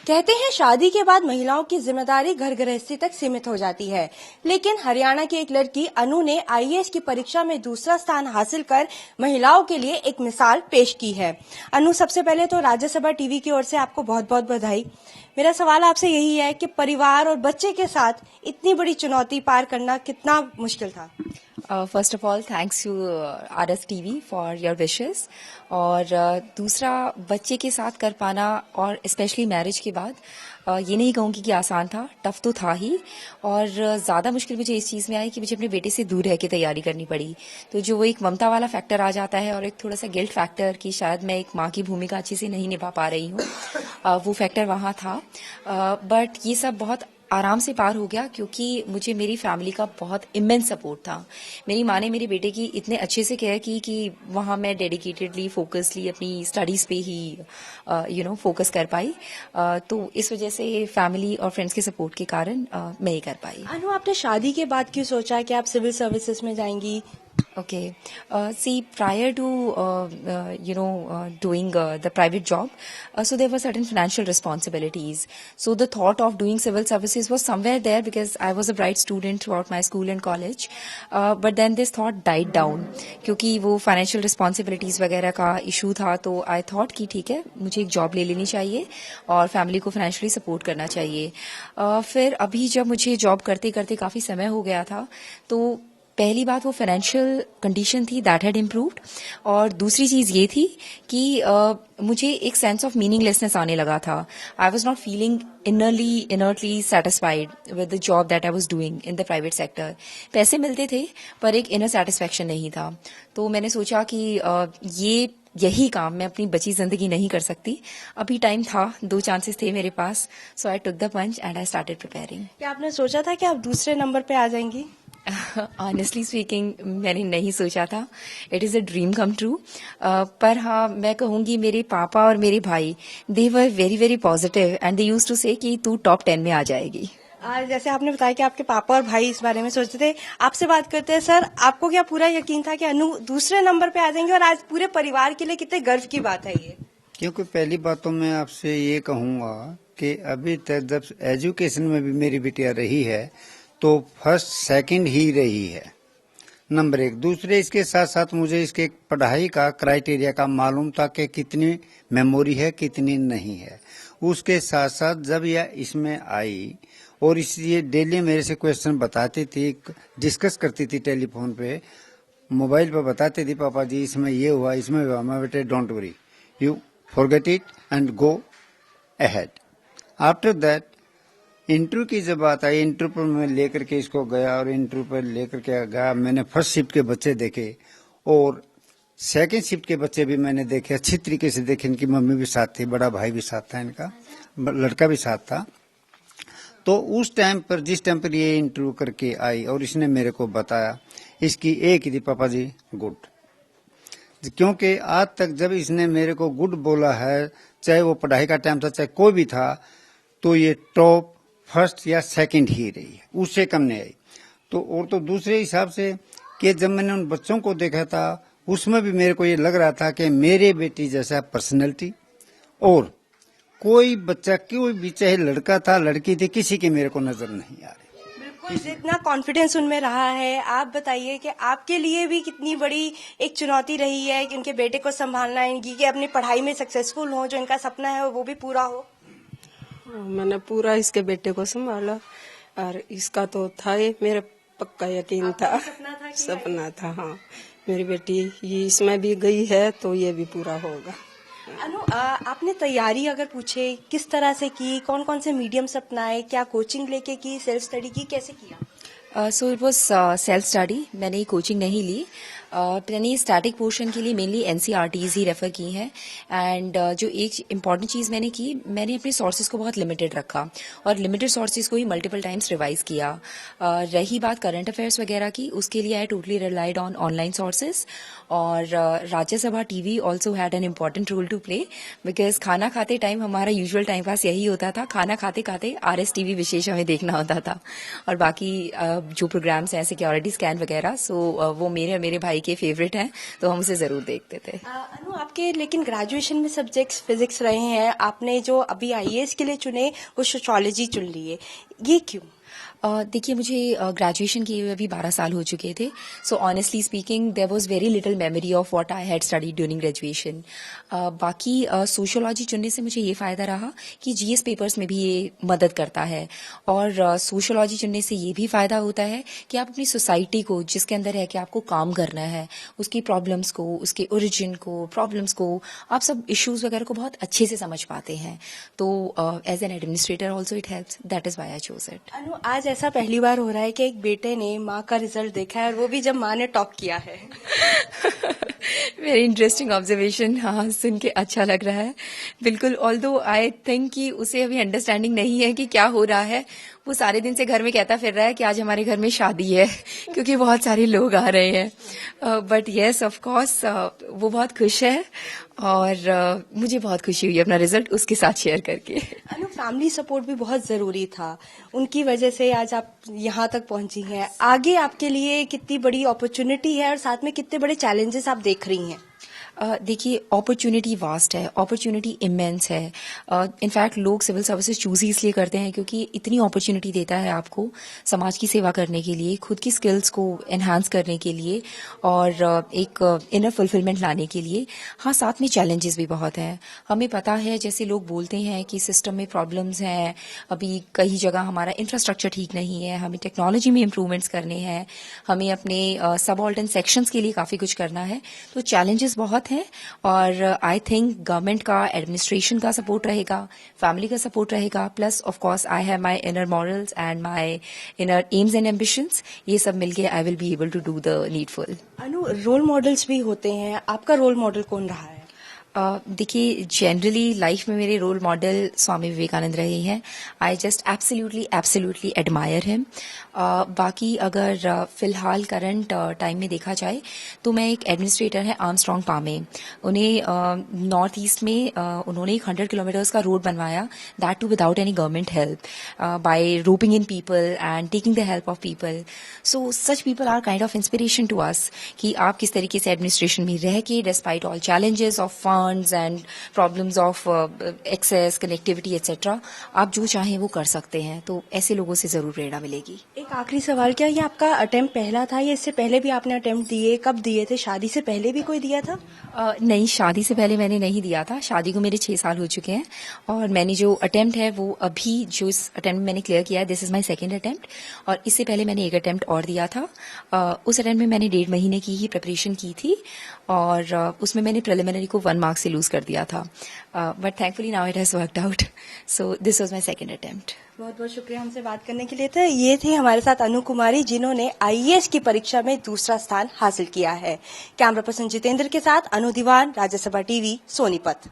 कहते हैं शादी के बाद महिलाओं की जिम्मेदारी घर गृहस्थी तक सीमित हो जाती है, लेकिन हरियाणा की एक लड़की अनु ने आईएएस की परीक्षा में दूसरा स्थान हासिल कर महिलाओं के लिए एक मिसाल पेश की है। अनु, सबसे पहले तो राज्यसभा टीवी की ओर से आपको बहुत बहुत बधाई। मेरा सवाल आपसे यही है कि परिवार और बच्चे के साथ इतनी बड़ी चुनौती पार करना कितना मुश्किल था? First of all thanks to RS TV for your wishes. और दूसरा, बच्चे के साथ कर पाना और स्पेशली मैरिज के बाद ये नहीं कहूँगी कि आसान था, टफ तो था ही। और ज़्यादा मुश्किल मुझे इस चीज़ में आई कि मुझे अपने बेटे से दूर रह के तैयारी करनी पड़ी। तो जो वो एक ममता वाला फैक्टर आ जाता है और एक थोड़ा सा गिल्ट फैक्टर कि शायद मैं एक माँ की भूमिका अच्छे से नहीं निभा पा रही हूँ, वो फैक्टर वहाँ था। बट ये सब बहुत आराम से पार हो गया क्योंकि मुझे मेरी फैमिली का बहुत इमेंस सपोर्ट था। मेरी माँ ने मेरे बेटे की इतने अच्छे से केयर की कि वहाँ मैं डेडिकेटेडली फोकसली अपनी स्टडीज पे ही फोकस कर पाई। तो इस वजह से फैमिली और फ्रेंड्स के सपोर्ट के कारण मैं ये कर पाई। अनु, आपने शादी के बाद क्यों सोचा कि आप सिविल सर्विसेज में जाएंगी? Okay. See, prior to doing the private job, so there were certain financial responsibilities. So the thought of doing civil services was somewhere there because I was a bright student throughout my school and college. But then this thought died down क्योंकि वो financial responsibilities वगैरह का issue था। तो I thought कि ठीक है, मुझे एक job ले लेनी चाहिए और family को financially support करना चाहिए। फिर अभी जब मुझे job करते करते काफी समय हो गया था, तो पहली बात वो फाइनेंशियल कंडीशन थी दैट हैड इम्प्रूव्ड, और दूसरी चीज ये थी कि मुझे एक सेंस ऑफ मीनिंगलेसनेस आने लगा था। I was not feeling inertly satisfied with the job that I was doing in the private sector. पैसे मिलते थे पर एक इनर सेटिस्फैक्शन नहीं था। तो मैंने सोचा कि यही काम मैं अपनी बची जिंदगी नहीं कर सकती। अभी टाइम था, 2 चांसेस थे मेरे पास, so I took the punch and I started preparing. क्या आपने सोचा था कि आप दूसरे नंबर पे आ जाएंगी? ऑनेस्टली स्पीकिंग, मैंने नहीं सोचा था। It is a dream come true. पर हाँ, मैं कहूँगी मेरे पापा और मेरे भाई, they were very very positive and they used to say कि तू टॉप 10 में आ जाएगी। जैसे आपने बताया कि आपके पापा और भाई इस बारे में सोचते थे, आपसे बात करते हैं। सर, आपको क्या पूरा यकीन था कि अनु दूसरे नंबर पे आ जाएंगे? और आज पूरे परिवार के लिए कितने गर्व की बात है ये। क्योंकि पहली बात तो मैं आपसे ये कहूँगा कि अभी तक जब एजुकेशन में भी मेरी बिटिया रही है तो फर्स्ट सेकंड ही रही है, नंबर 1। दूसरे, इसके साथ साथ मुझे इसके पढ़ाई का क्राइटेरिया का मालूम था कि कितनी मेमोरी है कितनी नहीं है। उसके साथ साथ जब यह इसमें आई और इसलिए डेली मेरे से क्वेश्चन बताती थी, डिस्कस करती थी टेलीफोन पे, मोबाइल पे बताती थी, पापा जी इसमें ये हुआ इसमें हुआ। मैं बेटे don't worry, you forget it and go ahead. After that interview की जब बात आई, इंटरव्यू पर मैं लेकर के इसको गया और इंटरव्यू पर लेकर के गया। मैंने फर्स्ट शिफ्ट के बच्चे देखे और सेकंड शिफ्ट के बच्चे भी मैंने देखे, अच्छी तरीके से देखे। इनकी मम्मी भी साथ थी, बड़ा भाई भी साथ था, इनका लड़का भी साथ था। तो उस टाइम पर, जिस टाइम पर ये इंटरव्यू करके आई और इसने मेरे को बताया, इसकी एक ही थी, पापा जी गुड। क्योंकि आज तक जब इसने मेरे को गुड बोला है, चाहे वो पढ़ाई का टाइम था चाहे कोई भी था, तो ये टॉप फर्स्ट या सेकंड ही रही है, उससे कम नहीं आई। तो और तो दूसरे हिसाब से कि जब मैंने उन बच्चों को देखा था, उसमें भी मेरे को ये लग रहा था कि मेरे बेटी जैसा पर्सनैलिटी और कोई बच्चा, कोई भी, चाहे लड़का था लड़की थी, किसी की मेरे को नजर नहीं आ रही। बिल्कुल, जितना कॉन्फिडेंस उनमें रहा है। आप बताइए कि आपके लिए भी कितनी बड़ी एक चुनौती रही है कि उनके बेटे को संभालना, इनकी कि अपनी पढ़ाई में सक्सेसफुल हो, जो इनका सपना है वो भी पूरा हो। मैंने पूरा इसके बेटे को संभाला और इसका तो था ही, मेरे पक्का यकीन था, सपना था। हाँ, मेरी बेटी ये इसमें भी गई है तो ये भी पूरा होगा। अनु, आपने तैयारी अगर पूछे किस तरह से की, कौन कौन से मीडियम्स अपनाए, क्या कोचिंग लेके की, सेल्फ स्टडी की, कैसे किया? So it was self study. मैंने कोचिंग नहीं ली। मैंने स्टैटिक पोर्शन के लिए मेनली एनसीईआरटीज ही रेफर की हैं। एंड जो एक इम्पॉर्टेंट चीज़ मैंने की, मैंने अपने सोर्सेज को बहुत लिमिटेड रखा और लिमिटेड सोर्सेज को ही मल्टीपल टाइम्स रिवाइज किया। रही बात करंट अफेयर्स वगैरह की, उसके लिए I totally relied on online sources. और Rajya Sabha TV also had an important role to play because खाना खाते टाइम हमारा यूजुअल टाइम पास यही होता था, खाना खाते खाते आरएस टीवी विशेष हमें देखना होता था। और बाकी जो प्रोग्राम्स हैं सिक्योरिटी स्कैन वगैरह, सो वो मेरे भाई के फेवरेट हैं, तो हम उसे जरूर देखते थे। अनु, आपके लेकिन ग्रेजुएशन में सब्जेक्ट्स फिजिक्स रहे हैं, आपने जो अभी आईएएस के लिए चुने वो सोशियोलॉजी चुन लिए, ये क्यों? देखिए, मुझे ग्रेजुएशन किए हुए अभी 12 साल हो चुके थे, so honestly speaking there was very little memory of what I had studied during graduation. बाकी सोशियोलॉजी चुनने से मुझे ये फ़ायदा रहा कि जीएस पेपर्स में भी ये मदद करता है, और सोशियोलॉजी चुनने से ये भी फ़ायदा होता है कि आप अपनी सोसाइटी को, जिसके अंदर है कि आपको काम करना है, उसकी प्रॉब्लम्स को, उसके ओरिजिन को, प्रॉब्लम्स को, आप सब इश्यूज़ वगैरह को बहुत अच्छे से समझ पाते हैं। तो as an administrator also it helps, that is why I chose it. Anu, आज ऐसा पहली बार हो रहा है कि एक बेटे ने माँ का रिजल्ट देखा है, और वो भी जब माँ ने टॉप किया है। Very interesting observation. हाँ, सुन के अच्छा लग रहा है। बिल्कुल, ऑल्दो आई थिंक कि उसे अभी अंडरस्टैंडिंग नहीं है कि क्या हो रहा है। वो सारे दिन से घर में कहता फिर रहा है कि आज हमारे घर में शादी है, क्योंकि बहुत सारे लोग आ रहे हैं। बट येस, ऑफ कोर्स, वो बहुत खुश है, और मुझे बहुत खुशी हुई अपना रिजल्ट उसके साथ शेयर करके। अनु, फैमिली सपोर्ट भी बहुत जरूरी था, उनकी वजह से आज आप यहाँ तक पहुंची हैं। आगे आपके लिए कितनी बड़ी अपॉर्चुनिटी है और साथ में कितने बड़े चैलेंजेस आप देख रही हैं? देखिए, अपॉर्चुनिटी वास्ट है, अपॉर्चुनिटी इमेंस है। इनफैक्ट लोग सिविल सर्विसेज चूज ही इसलिए करते हैं क्योंकि इतनी अपॉर्चुनिटी देता है आपको समाज की सेवा करने के लिए, खुद की स्किल्स को एनहांस करने के लिए, और एक इनर फुलफिलमेंट लाने के लिए। हाँ, साथ में चैलेंजेस भी बहुत हैं। हमें पता है, जैसे लोग बोलते हैं कि सिस्टम में प्रॉब्लम्स हैं, अभी कई जगह हमारा इंफ्रास्ट्रक्चर ठीक नहीं है, हमें टेक्नोलॉजी में इम्प्रूवमेंट्स करने हैं, हमें अपने सबऑर्डिनेट सेक्शंस के लिए काफ़ी कुछ करना है। तो चैलेंजेस बहुत हैं, और आई थिंक गवर्नमेंट का, एडमिनिस्ट्रेशन का सपोर्ट रहेगा, फैमिली का सपोर्ट रहेगा, plus of course I have my inner morals and my inner aims and ambitions. ये सब मिलके I will be able to do the needful. Anu, role models भी होते हैं, आपका रोल मॉडल कौन रहा है? देखिए, जनरली लाइफ में मेरे रोल मॉडल स्वामी विवेकानंद रहे हैं। I just absolutely admire him. बाकी अगर फिलहाल करंट टाइम में देखा जाए तो मैं एक एडमिनिस्ट्रेटर है आर्मस्ट्रॉन्ग पामे। उन्हें नॉर्थ ईस्ट में उन्होंने एक 100 किलोमीटर्स का रोड बनवाया, that too without any government help, by roping in people and taking the help of people. So such people are kind of inspiration to us कि आप किस तरीके से एडमिनिस्ट्रेशन में रह के, despite all challenges of funds and problems of access, connectivity etcetera, आप जो चाहें वो कर सकते हैं। तो ऐसे लोगों से जरूर प्रेरणा मिलेगी। एक आखिरी सवाल, क्या ये आपका अटेम्प्ट पहला था या इससे पहले भी आपने अटेम्प्ट दिए? कब दिए थे? शादी से पहले भी कोई दिया था? नहीं, शादी से पहले मैंने नहीं दिया था। शादी को मेरे 6 साल हो चुके हैं, और मैंने जो अटेम्प्ट है वो अभी जो इस अटेम्प्ट मैंने क्लियर किया है, this is my second attempt. और इससे पहले मैंने एक अटेम्प्ट और दिया था। उस अटेम्प्ट में मैंने 1.5 महीने की ही प्रिपरेशन की थी, और उसमें मैंने प्रिलिमिनरी को 1 मार्क से लूज कर दिया था। But thankfully now it has worked out. So this was my second attempt. बहुत बहुत शुक्रिया हमसे बात करने के लिए। तो ये थी हमारे साथ अनु कुमारी, जिन्होंने आईएएस की परीक्षा में दूसरा स्थान हासिल किया है। कैमरा पर्सन जितेंद्र के साथ अनु दीवान, राज्यसभा टीवी, सोनीपत।